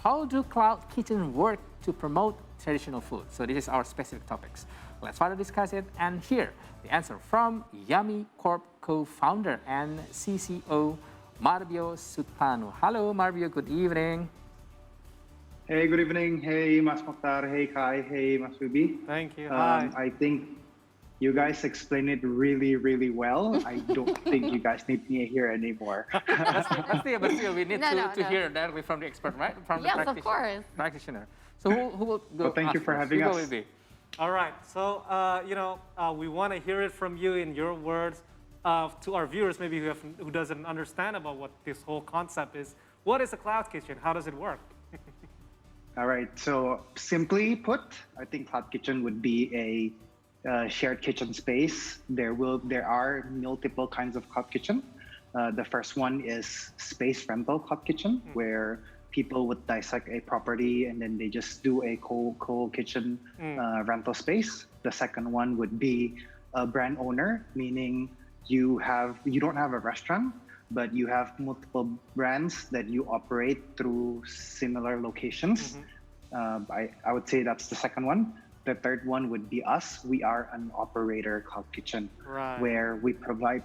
how do cloud kitchen work to promote traditional food? So this is our specific topics. Let's further discuss it and hear the answer from Yummy Corp co-founder and CCO Marbio Suntanu. Hello, Marbio. Good evening. Hey, good evening. Hey, Mas Mokhtar. Hey, Kai. Hey, Mas Ruby. Thank you. Hi. I think you guys explained it really, really well. I don't think you guys need me here anymore. But still, we need to hear directly from the expert, right? From the practitioner. So who will go? Well, thank you for having us. All right. So, we want to hear it from you in your words to our viewers, maybe who doesn't understand about what this whole concept is. What is a cloud kitchen? How does it work? All right. So simply put, I think cloud kitchen would be a shared kitchen space. There are multiple kinds of cloud kitchen. The first one is space rental cloud kitchen, where people would dissect a property and then they just do a co-kitchen rental space. The second one would be a brand owner, meaning you don't have a restaurant, but you have multiple brands that you operate through similar locations. I would say that's the second one. The third one would be us. We are an operator cloud kitchen, where we provide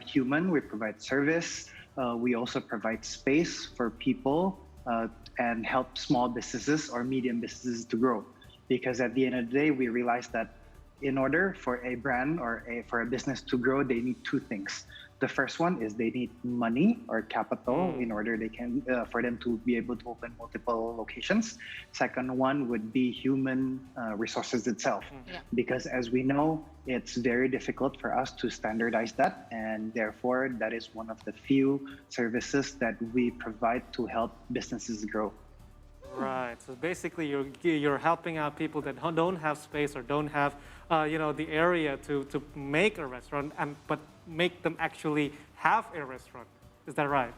human, we provide service. We also provide space for people and help small businesses or medium businesses to grow. Because at the end of the day, we realize that in order for a brand or for a business to grow, they need two things. The first one is they need money or capital in order for them to be able to open multiple locations. Second one would be human resources itself. Because as we know, it's very difficult for us to standardize that. And therefore, that is one of the few services that we provide to help businesses grow. Right. So basically, you're helping out people that don't have space or don't have, the area to make a restaurant, but make them actually have a restaurant. Is that right?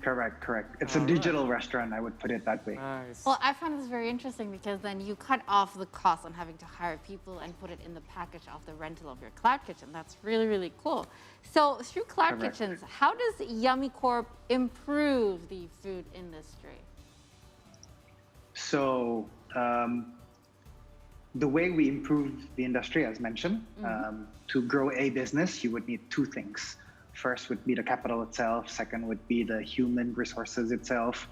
Correct. It's a digital restaurant, I would put it that way. Nice. Well, I find this very interesting because then you cut off the cost on having to hire people and put it in the package of the rental of your cloud kitchen. That's really, really cool. So through cloud kitchens, how does Yummy Corp improve the food industry? So the way we improve the industry, as mentioned, to grow a business, you would need two things. First would be the capital itself. Second would be the human resources itself.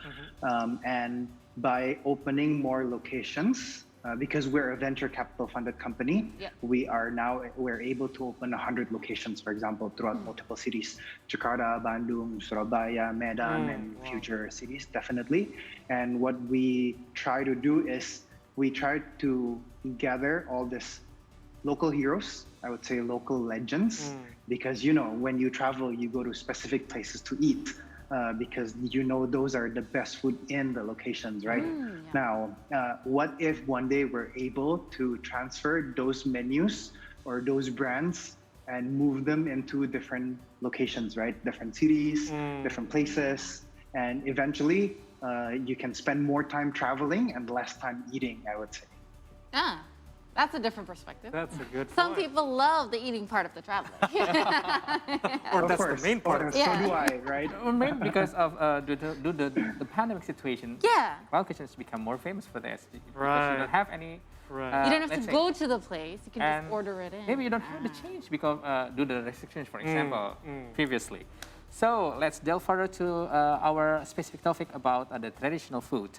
And by opening more locations, because we're a venture capital funded company, we're able to open 100 locations, for example, throughout multiple cities: Jakarta, Bandung, Surabaya, Medan, and future cities, definitely. And what we try to do is we try to gather all this local heroes, I would say local legends, because when you travel, you go to specific places to eat. Because those are the best food in the locations, right? Now, what if one day we're able to transfer those menus or those brands and move them into different locations, right? Different cities, different places, and eventually you can spend more time traveling and less time eating, I would say. That's a different perspective. That's a good point. Some people love the eating part of the traveling. Or that's the main part. So do I, right? Or maybe because of the pandemic situation, cloud kitchens become more famous for this. Because you don't have any... you don't have to go to the place. You can just order it in. Maybe you don't have to change because due to the restrictions, for example, previously. So let's delve further to our specific topic about the traditional food.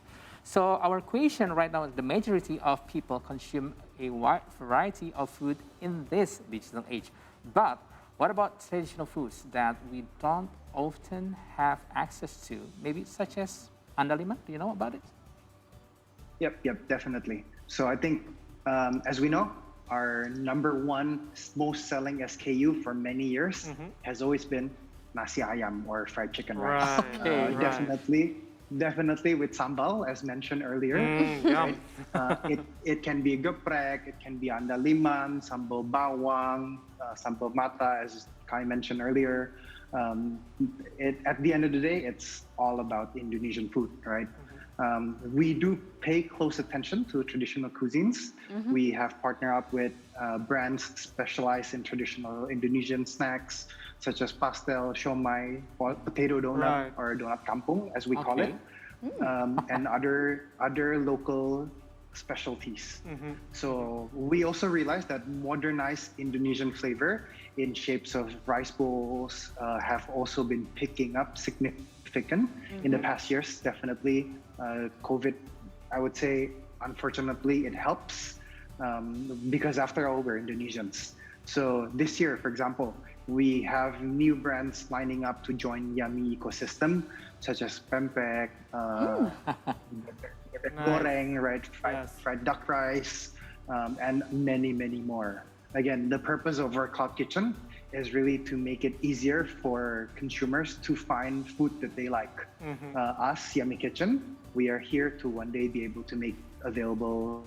So our question right now is the majority of people consume a wide variety of food in this digital age. But what about traditional foods that we don't often have access to? Maybe such as andaliman, do you know about it? Yep, definitely. So I think, as we know, our #1 most selling SKU for many years has always been nasi ayam or fried chicken rice. Definitely with sambal, as mentioned earlier. Right? It can be geprek, it can be andaliman, sambal bawang, sambal mata, as Kai mentioned earlier. At the end of the day, it's all about Indonesian food, right? We do pay close attention to traditional cuisines. We have partnered up with brands specialized in traditional Indonesian snacks, such as pastel, siomay, potato donut, or donut kampung, as we call it. and other local specialties. So we also realized that modernized Indonesian flavor in shapes of rice bowls have also been picking up significant in the past years. Definitely, COVID, I would say, unfortunately, it helps because after all, we're Indonesians. So this year, for example, we have new brands lining up to join Yummy ecosystem, such as pempek, goreng, right? Fried duck rice, and many, many more. Again, the purpose of our cloud kitchen is really to make it easier for consumers to find food that they like. Us, Yummy Kitchen, we are here to one day be able to make available.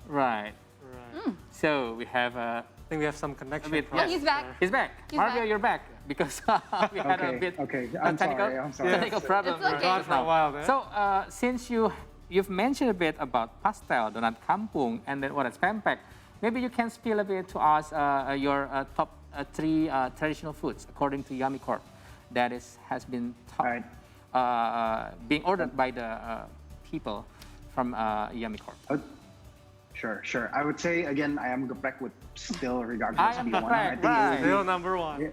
Right. So we have I think we have some connection. bit- Oh, he's back. He's back. He's Marbio, back. you're back because we had a bit I'm technical, sorry, I'm sorry. technical problem. It's okay. Gone for a while there. So since you've mentioned a bit about pastel, donat kampung, and then what is pempek, maybe you can spill a bit to us your top three traditional foods according to Yummy Corp that has been being ordered by the people from Yummy Corp. Sure. I would say again, I am geprek would still I regardless am be one. geprek, I think right. Still number one.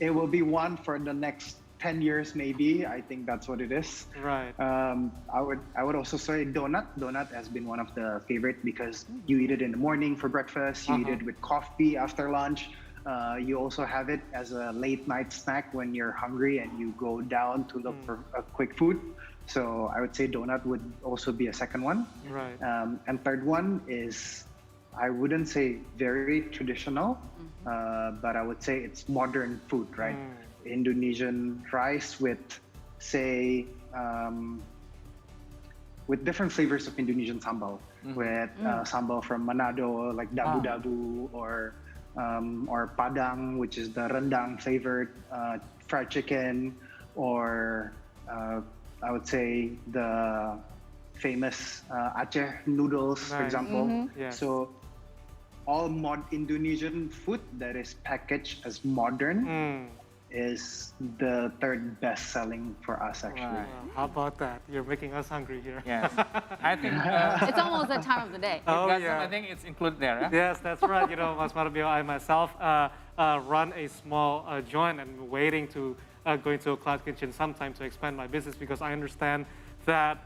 it will be one for the next 10 years maybe. I think that's what it is. Right. I would also say donut. Donut has been one of the favorite because you eat it in the morning for breakfast. You eat it with coffee after lunch. You also have it as a late night snack when you're hungry and you go down to look for a quick food. So I would say donut would also be a second one. Right. And third one is, I wouldn't say very traditional, but I would say it's modern food, right? Indonesian rice with, say, with different flavors of Indonesian sambal, with sambal from Manado, like dabu-dabu, or padang, which is the rendang flavored fried chicken, or I would say the famous Aceh noodles, for example. Yes. So all Indonesian food that is packaged as modern is the third best selling for us, actually. Right. Wow, how about that? You're making us hungry here. Yes, I think. It's almost that time of the day. Oh, I yeah. think it's included there. Huh? Yes, that's right. You know, Mas Marbio, I myself run a small joint and waiting to go into a cloud kitchen sometime to expand my business because I understand that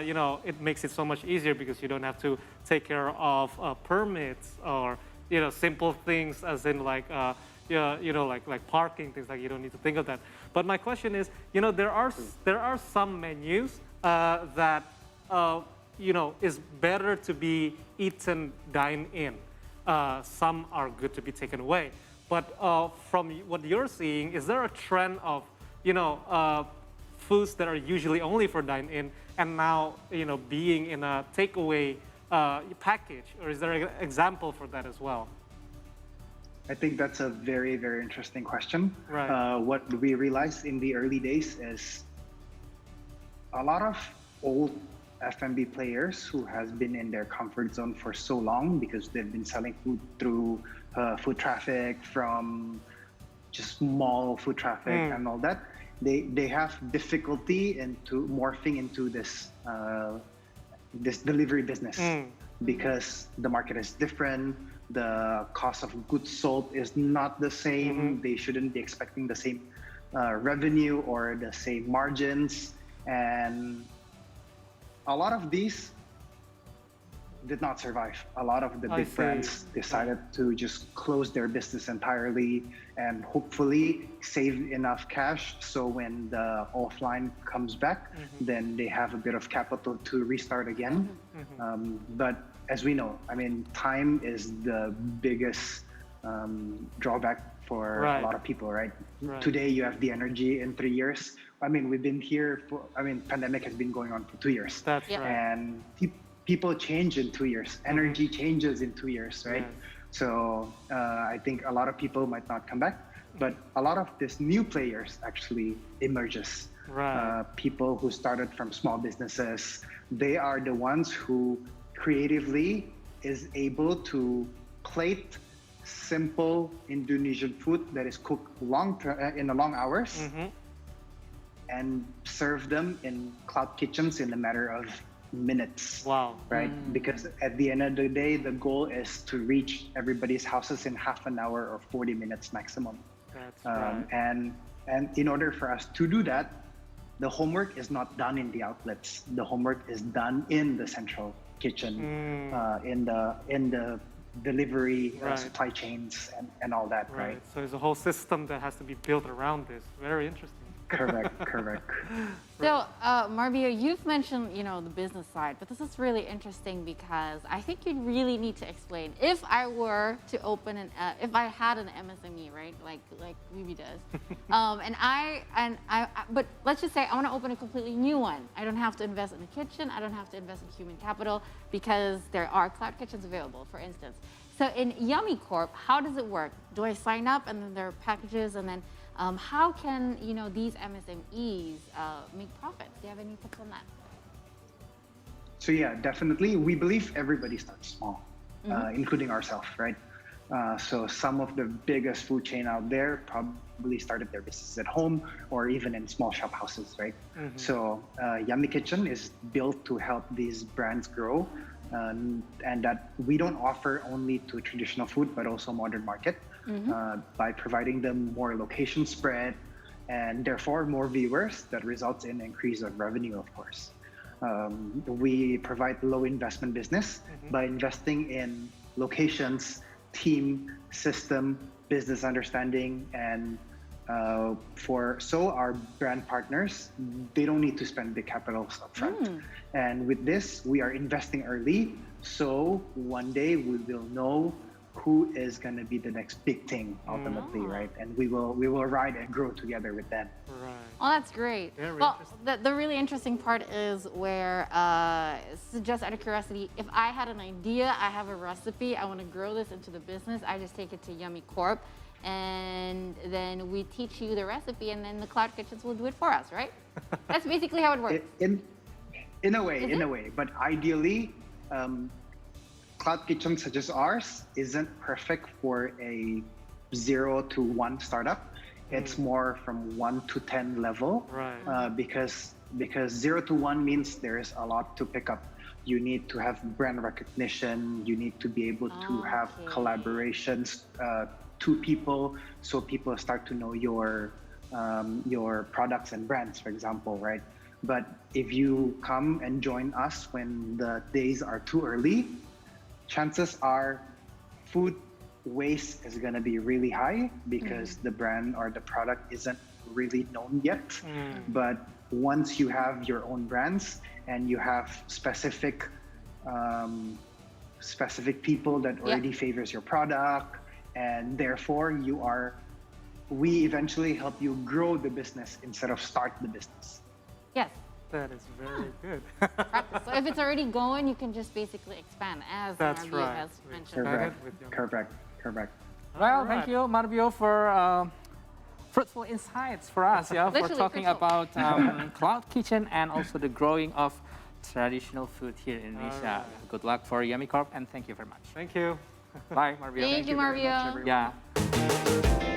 you know, it makes it so much easier because you don't have to take care of permits or, you know, simple things as in like you know, like parking, things like you don't need to think of that. But my question is, you know, there are some menus that you know, is better to be eaten dine in. Some are good to be taken away. But from what you're seeing, is there a trend of, you know, foods that are usually only for dine in and now, you know, being in a takeaway package, or is there an example for that as well? I think that's a very, very interesting question. Right. What we realized in the early days is a lot of old F&B players who has been in their comfort zone for so long because they've been selling food through food traffic from just small food traffic and all that. They have difficulty into morphing into this this delivery business because the market is different. The cost of goods sold is not the same. They shouldn't be expecting the same revenue or the same margins. And a lot of these did not survive. A lot of the big brands decided to just close their business entirely and hopefully save enough cash so when the offline comes back, then they have a bit of capital to restart again. But as we know, I mean, time is the biggest drawback for a lot of people, right? Today you have the energy. In 3 years, I mean, we've been here for, I mean, pandemic has been going on for 2 years. That's right. And people change in 2 years. Energy changes in 2 years, right? So I think a lot of people might not come back, but a lot of these new players actually emerges. People who started from small businesses, they are the ones who creatively is able to plate simple Indonesian food that is cooked in the long hours and serve them in cloud kitchens in a matter of minutes. Wow. Right? Because at the end of the day, the goal is to reach everybody's houses in half an hour or 40 minutes maximum. That's right. And in order for us to do that, the homework is not done in the outlets. The homework is done in the central kitchen, in the delivery supply chains and all that, right? So there's a whole system that has to be built around this. Very interesting. Correct. So, Marbio, you've mentioned, the business side, but this is really interesting because I think you really need to explain. If I were to open if I had an MSME, right, like Ruby does, but let's just say I want to open a completely new one. I don't have to invest in a kitchen. I don't have to invest in human capital because there are cloud kitchens available, for instance. So in YummyCorp, how does it work? Do I sign up and then there are packages and then how can these MSMEs make profits? Do you have any tips on that? So yeah, definitely. We believe everybody starts small, including ourselves, right? So some of the biggest food chain out there probably started their business at home or even in small shop houses, right? So Yummy Kitchen is built to help these brands grow, and that we don't offer only to traditional food, but also modern market. By providing them more location spread and therefore more viewers that results in increase of revenue, of course. We provide low investment business by investing in locations, team, system, business understanding, and so our brand partners, they don't need to spend big capital upfront. And with this, we are investing early, so one day we will know who is going to be the next big thing ultimately, right? And we will ride and grow together with them. Right. Oh, that's great. Very well, the really interesting part is where, so just out of curiosity, if I had an idea, I have a recipe, I want to grow this into the business, I just take it to YummyCorp, and then we teach you the recipe, and then the cloud kitchens will do it for us, right? That's basically how it works. In a way, but ideally, cloud kitchen such as ours isn't perfect for a 0 to 1 startup. It's more from 1 to 10 level, right? Because 0 to 1 means there's a lot to pick up. You need to have brand recognition. You need to be able to have collaborations to people, so people start to know your products and brands, for example, right? But if you come and join us when the days are too early, chances are food waste is going to be really high because the brand or the product isn't really known yet. But once you have your own brands and you have specific people that already favors your product, and therefore we eventually help you grow the business instead of start the business. Yes. That is very good. So if it's already going, you can just basically expand, as Marbio has mentioned. Correct. Well, thank you, Marbio, for fruitful insights for us, for Literally talking fruitful. about cloud kitchen and also the growing of traditional food here in Indonesia. Good luck for YummyCorp, and thank you very much. Thank you. Bye, Marbio. Thank you, Marbio. Yeah.